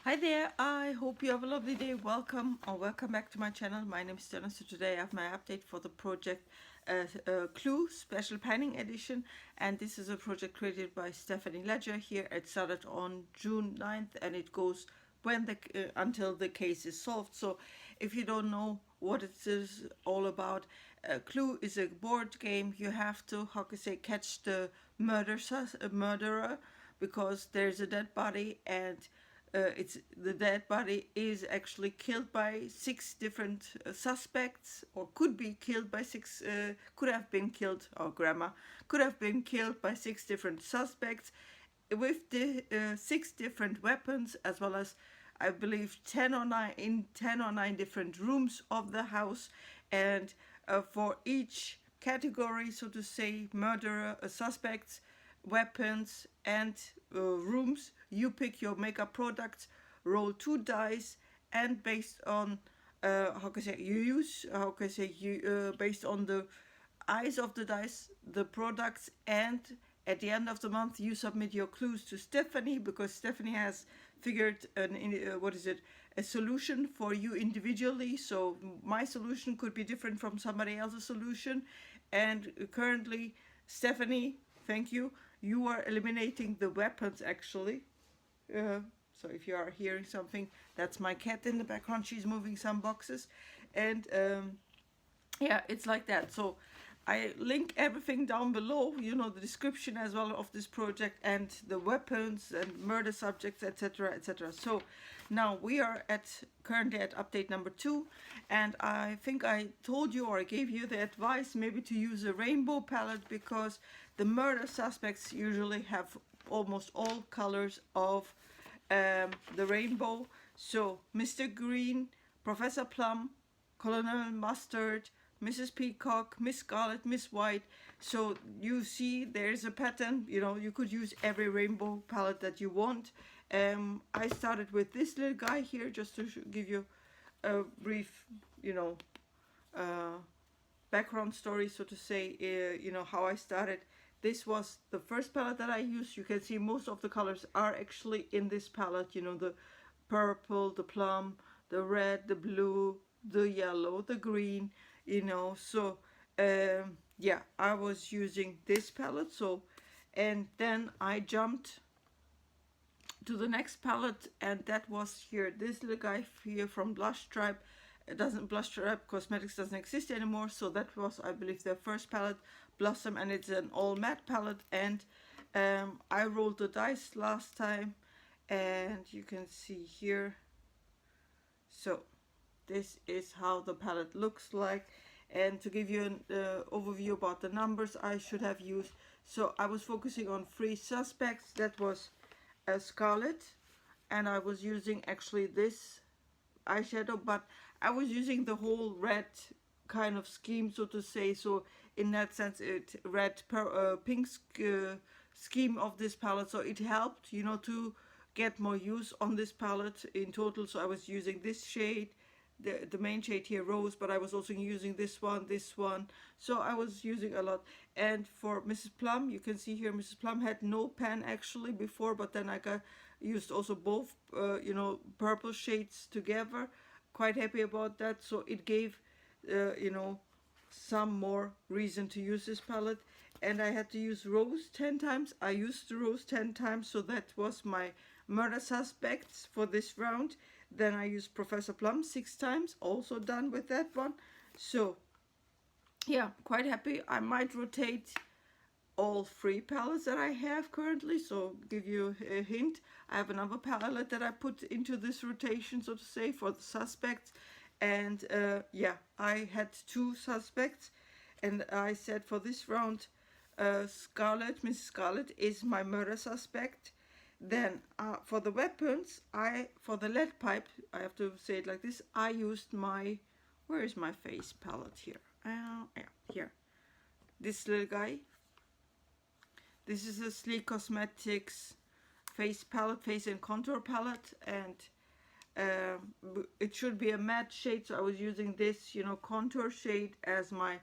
Hi there, I hope you have a lovely day. Welcome or welcome back to my channel. My name is Donna. So today I have my update for the project Clue Special Panning Edition, and this is a project created by Stephanie Ledger here. It started on June 9th and it goes when the until the case is solved. So if you don't know what it is all about, Clue is a board game. You have to, how can I say, catch the murderer because there's a dead body, and it's the dead body is actually killed by six different suspects, or could be killed by six, could have been killed, or grammar, could have been killed by six different suspects with the six different weapons, as well as I believe 10 or 9 in 10 or 9 different rooms of the house. And for each category, so to say, murderer, suspects, weapons, and rooms, you pick your makeup products, roll 2 dice, and based on how can I say, you use, how can I say, you based on the eyes of the dice, the products, and at the end of the month you submit your clues to Stephanie, because Stephanie has figured a solution for you individually. So my solution could be different from somebody else's solution, and currently, Stephanie, thank you, you are eliminating the weapons actually. uh, so if you are hearing something, that's my cat in the background. She's moving some boxes, and yeah, it's like that. So I link everything down below, you know, the description as well of this project, and the weapons and murder subjects, etc, etc. So now we are currently at update number 2, and I think I told you, or I gave you the advice maybe to use a rainbow palette, because the murder suspects usually have almost all colors of the rainbow. So Mr. Green, Professor Plum, Colonel Mustard, Mrs. Peacock, Miss Scarlet, Miss White. So you see there's a pattern. You know, you could use every rainbow palette that you want. I started with this little guy here just to give you a brief, you know, background story, so to say, you know, how I started. This was the first palette that I used. You can see most of the colors are actually in this palette, you know, the purple, the plum, the red, the blue, the yellow, the green, you know. So yeah, I was using this palette. So, and then I jumped to the next palette, and that was here, this little guy here from Blush Tribe. It doesn't, Blush Tribe Cosmetics doesn't exist anymore, so that was, I believe, their first palette, Blossom, and it's an all matte palette. And I rolled the dice last time, and you can see here. So this is how the palette looks like. And to give you an overview about the numbers I should have used, so I was focusing on 3 suspects. That was Scarlet, and I was using actually this eyeshadow, but I was using the whole red kind of scheme, so to say. So in that sense, it pink scheme of this palette, so it helped, you know, to get more use on this palette in total. So I was using this shade, the main shade here, Rose, but I was also using this one, so I was using a lot. And for Mrs. Plum, you can see here, Mrs. Plum had no pen actually before, but then I used also both you know, purple shades together. Quite happy about that. So it gave you know, some more reason to use this palette. And I had to use Rose 10 times. I used the Rose 10 times, so that was my murder suspects for this round. Then I used Professor Plum 6 times, also done with that one. So yeah, quite happy. I might rotate all 3 palettes that I have currently, so give you a hint. I have another palette that I put into this rotation, so to say, for the suspects. And yeah, I had 2 suspects, and I said for this round, Scarlet, Mrs. Scarlet is my murder suspect. Then for the weapons, for the lead pipe, I have to say it like this, I used my, where is my face palette here? Yeah, here. This little guy. This is a Sleek Cosmetics face palette, face and contour palette, and it should be a matte shade, so I was using this, you know, contour shade as my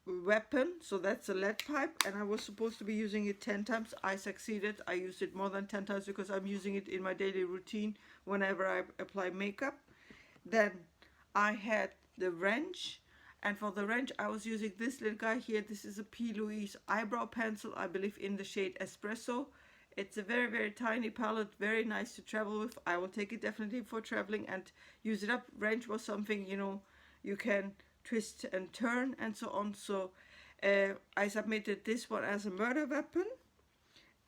weapon, so that's a lead pipe, and I was supposed to be using it 10 times. I succeeded. I used it more than 10 times because I'm using it in my daily routine whenever I apply makeup. Then I had the wrench, and for the wrench I was using this little guy here. This is a P. Louise eyebrow pencil, I believe in the shade Espresso. It's a very, very tiny palette, very nice to travel with. I will take it definitely for traveling and use it up. Wrench was something, you know, you can twist and turn and so on. So I submitted this one as a murder weapon.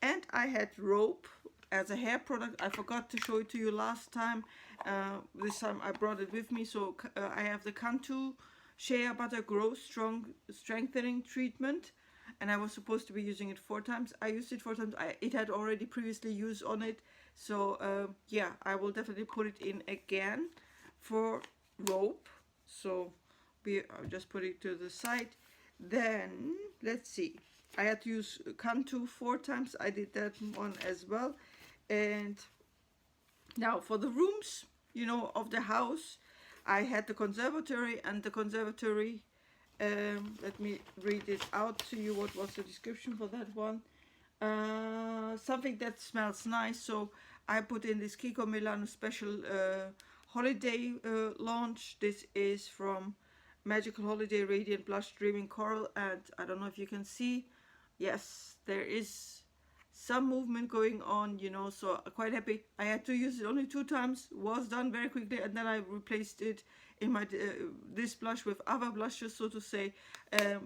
And I had rope as a hair product. I forgot to show it to you last time. This time I brought it with me. So I have the Cantu Shea Butter Grow Strong Strengthening Treatment. And I was supposed to be using it 4 times. I used it 4 times. It had already previously used on it. So yeah, I will definitely put it in again for rope. So I'll just put it to the side. Then let's see. I had to use Cantu 4 times. I did that one as well. And now for the rooms, you know, of the house, I had the conservatory, and the conservatory, let me read it out to you. What was the description for that one? Something that smells nice. So I put in this Kiko Milano special holiday launch. This is from Magical Holiday Radiant Blush Dreaming Coral, and I don't know if you can see. Yes, there is some movement going on, you know, so quite happy. I had to use it only 2 times, was done very quickly, and then I replaced it in my this blush with other blushes, so to say,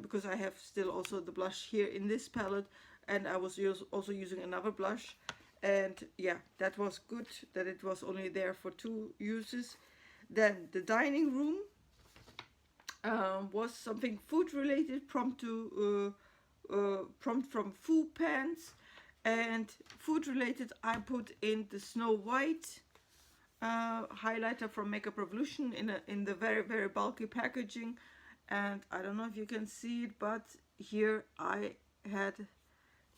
because I have still also the blush here in this palette, and I was also using another blush. And yeah, that was good that it was only there for 2 uses. Then the dining room was something food related, prompt from Foo Pants. And food related, I put in the Snow White highlighter from Makeup Revolution in the very, very bulky packaging. And I don't know if you can see it, but here I had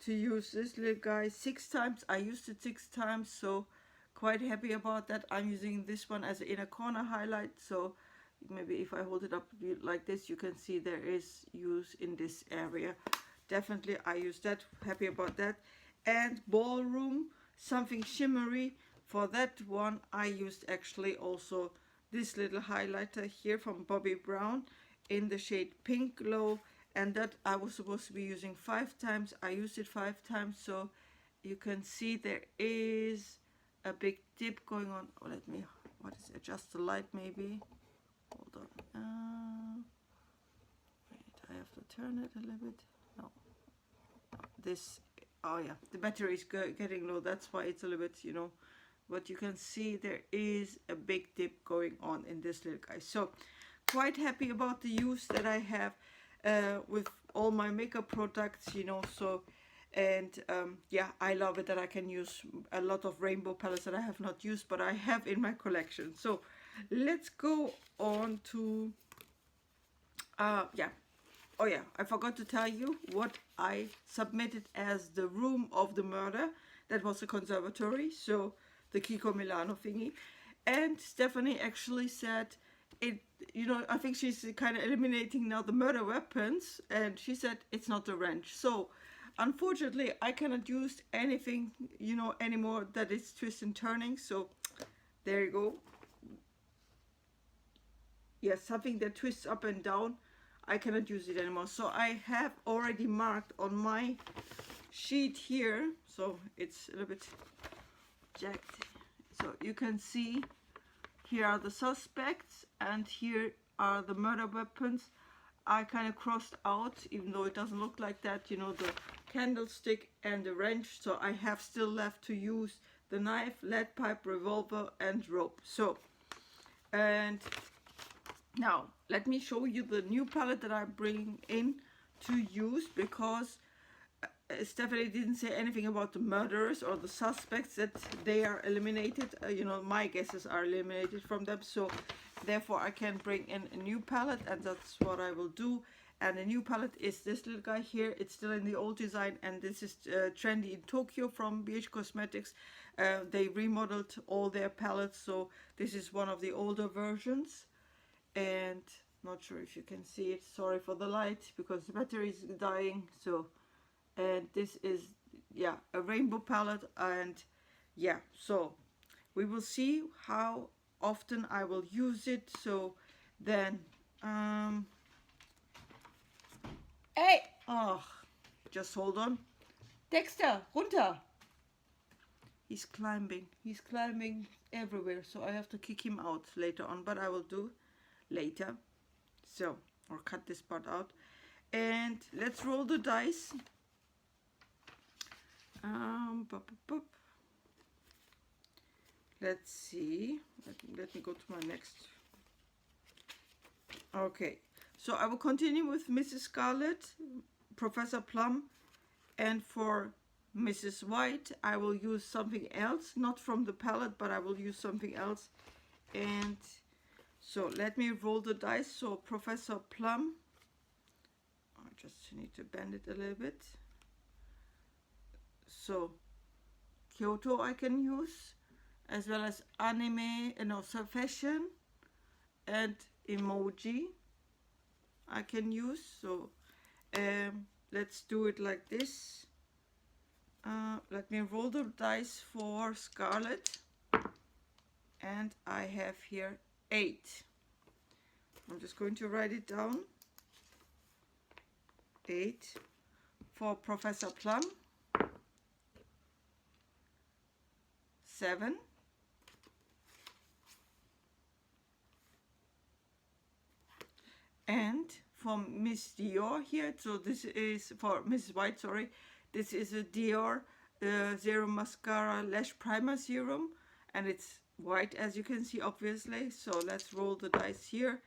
to use this little guy 6 times. I used it 6 times, so quite happy about that. I'm using this one as an inner corner highlight, so maybe if I hold it up like this, you can see there is use in this area. Definitely I use that, happy about that. And ballroom, something shimmery. For that one I used actually also this little highlighter here from Bobbi Brown in the shade Pink Glow, and that I was supposed to be using 5 times. I used it 5 times, so you can see there is a big dip going on. Oh, let me, what is it, adjust the light maybe. Hold on. Wait, I have to turn it a little bit. No, this, oh yeah, the battery is getting low, that's why it's a little bit, you know, but you can see there is a big dip going on in this little guy. So quite happy about the use that I have with all my makeup products, you know. So and yeah, I love it that I can use a lot of rainbow palettes that I have not used but I have in my collection. So let's go on to yeah, oh yeah, I forgot to tell you what I submitted as the room of the murder. That was the conservatory, so the Kiko Milano thingy. And Stephanie actually said it, you know, I think she's kind of eliminating now the murder weapons, and she said it's not a wrench. So unfortunately I cannot use anything, you know, anymore that is twist and turning. So there you go. Yes, something that twists up and down, I cannot use it anymore. So I have already marked on my sheet here, so it's a little bit jagged. So you can see here are the suspects and here are the murder weapons. I kind of crossed out, even though it doesn't look like that, you know, the candlestick and the wrench. So I have still left to use the knife, lead pipe, revolver and rope. So, and now let me show you the new palette that I bring in to use, because Stephanie didn't say anything about the murderers or the suspects, that they are eliminated. You know, my guesses are eliminated from them, so therefore I can bring in a new palette, and that's what I will do. And the new palette is this little guy here. It's still in the old design, and this is trendy in Tokyo from BH Cosmetics. They remodeled all their palettes, so this is one of the older versions. And Not sure if you can see it. Sorry for the light because the battery is dying. So, and this is, yeah, a rainbow palette. And yeah, so we will see how often I will use it. So then, hey, oh, just hold on. Dexter, runter. He's climbing everywhere. So I have to kick him out later on, but I will do later. So, or cut this part out. And let's roll the dice. Boop, boop, boop. Let's see. Let me go to my next. Okay, so I will continue with Mrs. Scarlet, Professor Plum, and for Mrs. White, I will use something else, not from the palette, but I will use something else. And so let me roll the dice. So Professor Plum, I just need to bend it a little bit. So Kyoto I can use, as well as anime, so fashion and emoji I can use. So let's do it like this. Let me roll the dice for Scarlet, and I have here 8. I'm just going to write it down. 8 for Professor Plum. 7. And for Miss Dior here, so this is for Mrs. White, sorry, this is a Dior Zero Mascara Lash Primer Serum, and it's white as you can see, obviously. So let's roll the dice here,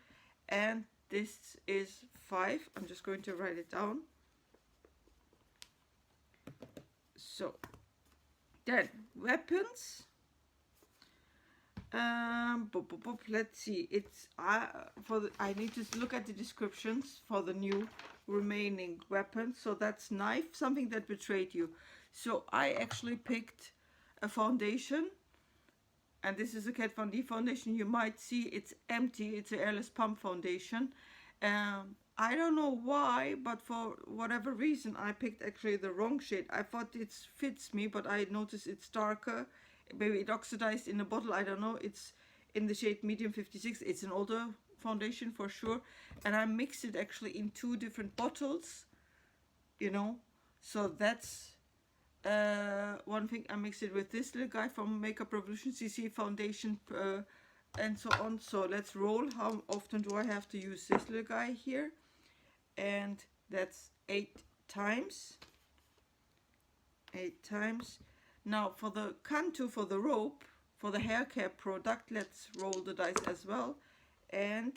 and this is 5. I'm just going to write it down. So then weapons. Boop, boop, boop. Let's see. It's I need to look at the descriptions for the new remaining weapons. So that's knife, something that betrayed you. So I actually picked a foundation, and this is a Kat Von D foundation. You might see it's empty. It's an airless pump foundation. I don't know why, but for whatever reason I picked actually the wrong shade. I thought it fits me, but I noticed it's darker. Maybe it oxidized in a bottle, I don't know. It's in the shade medium 56. It's an older foundation for sure, and I mixed it actually in 2 different bottles, you know. So that's one thing. I mixed it with this little guy from Makeup Revolution CC foundation, and so on. So let's roll. How often do I have to use this little guy here? And that's 8 times. 8 times. Now for the Cantu, for the rope, for the hair care product, let's roll the dice as well. And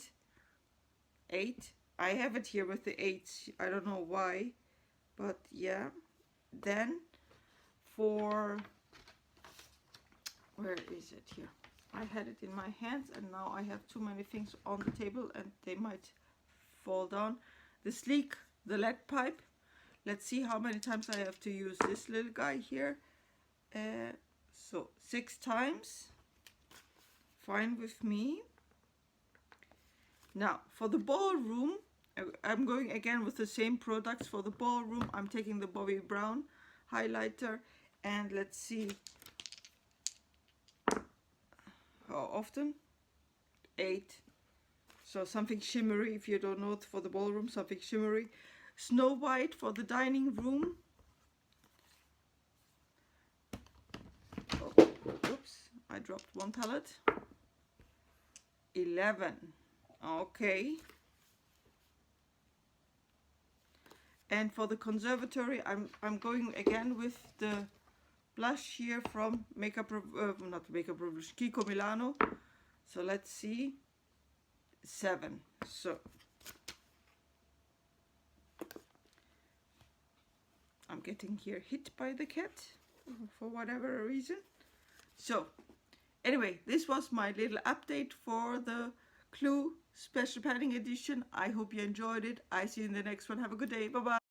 8. I have it here with the 8s. I don't know why, but yeah. Then for, where is it here? I had it in my hands, and now I have too many things on the table and they might fall down. The sleek, the lead pipe. Let's see how many times I have to use this little guy here. So 6 times, fine with me. Now for the ballroom, I'm going again with the same products. For the ballroom, I'm taking the Bobbi Brown highlighter, and let's see how often. 8. So something shimmery, if you don't know, for the ballroom, something shimmery. Snow White for the dining room. Oh, oops, I dropped one palette. 11. Okay. And for the conservatory, I'm going again with the blush here from not Makeup Revolution, Kiko Milano. So let's see. 7. So I'm getting here hit by the cat for whatever reason. So anyway, this was my little update for the Clue Special Padding Edition. I hope you enjoyed it. I see you in the next one. Have a good day. Bye bye.